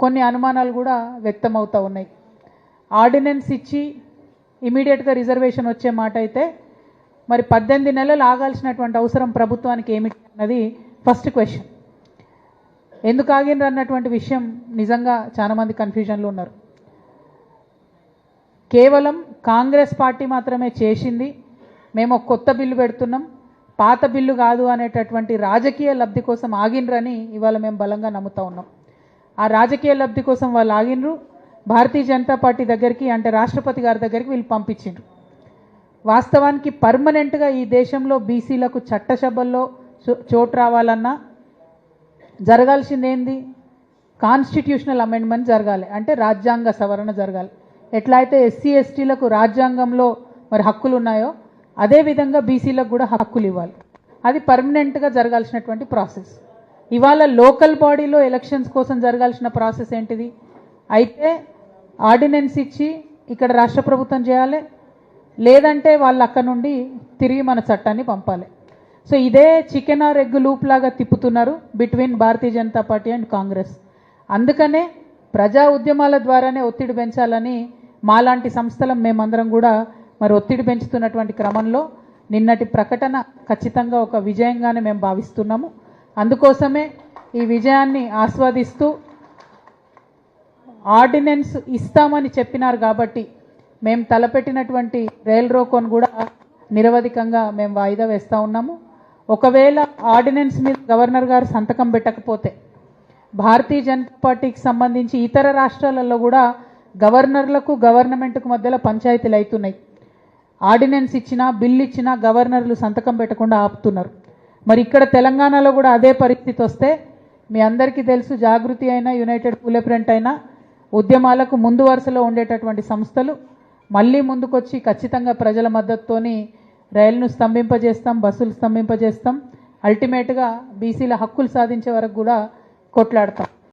కొన్ని అనుమానాలు కూడా వ్యక్తమవుతూ ఉన్నాయి. ఆర్డినెన్స్ ఇచ్చి ఇమీడియట్గా రిజర్వేషన్ వచ్చే మాట అయితే మరి 18 నెలలు ఆగాల్సినటువంటి అవసరం ప్రభుత్వానికి ఏమిటి అన్నది ఫస్ట్ క్వశ్చన్. ఎందుకు ఆగినరు అన్నటువంటి విషయం నిజంగా చాలామంది కన్ఫ్యూజన్లో ఉన్నారు. కేవలం కాంగ్రెస్ పార్టీ మాత్రమే చేసింది, మేము ఒక కొత్త బిల్లు పెడుతున్నాం, పాత బిల్లు కాదు అనేటటువంటి రాజకీయ లబ్ధి కోసం ఆగినరని ఇవాళ మేము బలంగా నమ్ముతా ఉన్నాం. ఆ రాజకీయ లబ్ధి కోసం వాళ్ళు ఆగినరు. భారతీయ జనతా పార్టీ దగ్గరికి అంటే రాష్ట్రపతి గారి దగ్గరికి వీళ్ళు పంపించిండ్రు. వాస్తవానికి పర్మనెంట్గా ఈ దేశంలో బీసీలకు చట్టసభల్లో చోటు రావాలన్నా జరగాల్సింది ఏంది? కాన్స్టిట్యూషనల్ అమెండ్మెంట్ జరగాలి, అంటే రాజ్యాంగ సవరణ జరగాలి. ఎట్లా అయితే ఎస్సీ ఎస్టీలకు రాజ్యాంగంలో మరి హక్కులు ఉన్నాయో అదేవిధంగా బీసీలకు కూడా హక్కులు ఇవ్వాలి. అది పర్మనెంట్గా జరగాల్సినటువంటి ప్రాసెస్. ఇవాళ లోకల్ బాడీలో ఎలక్షన్స్ కోసం జరగాల్సిన ప్రాసెస్ ఏంటిది? అయితే ఆర్డినెన్స్ ఇచ్చి ఇక్కడ రాష్ట్ర ప్రభుత్వం చేయాలి, లేదంటే వాళ్ళు అక్కడ నుండి తిరిగి మన చట్టాన్ని పంపాలి. సో ఇదే చికెన్ ఆర్ ఎగ్ లూప్ లాగా తిప్పుతున్నారు between Bharatiya Janata party and Congress. అందుకనే ప్రజా ఉద్యమాల ద్వారానే ఒత్తిడి పెంచాలని మాలాంటి సంస్థలం మేమందరం కూడా మరి ఒత్తిడి పెంచుతున్నటువంటి క్రమంలో నిన్నటి ప్రకటన ఖచ్చితంగా ఒక విజయంగానే మేము భావిస్తున్నాము. అందుకోసమే ఈ విజయాన్ని ఆస్వాదిస్తూ ఆర్డినెన్స్ ఇస్తామని చెప్పినారు కాబట్టి మేము తలపెట్టినటువంటి రైల్ రోకోను కూడా నిరవధికంగా మేము వాయిదా వేస్తూ ఉన్నాము. ఒకవేళ ఆర్డినెన్స్ మీద గవర్నర్ గారు సంతకం పెట్టకపోతే భారతీయ జనతా పార్టీకి సంబంధించి ఇతర రాష్ట్రాలలో కూడా గవర్నర్లకు గవర్నమెంట్కు మధ్యలో పంచాయతీలు అవుతున్నాయి. ఆర్డినెన్స్ ఇచ్చినా బిల్లు ఇచ్చినా గవర్నర్లు సంతకం పెట్టకుండా ఆపుతున్నారు. మరి ఇక్కడ తెలంగాణలో కూడా అదే పరిస్థితి వస్తే మీ అందరికీ తెలుసు, జాగృతి అయినా యునైటెడ్ పూలే ఫ్రంట్ అయినా ఉద్యమాలకు ముందు వరుసలో ఉండేటటువంటి సంస్థలు మళ్ళీ ముందుకొచ్చి ఖచ్చితంగా ప్రజల మద్దతుతోని రైలును స్తంభింపజేస్తాం, బస్సులు స్తంభింపజేస్తాం, అల్టిమేట్గా బీసీల హక్కులు సాధించే వరకు కూడా కొట్లాడతాం.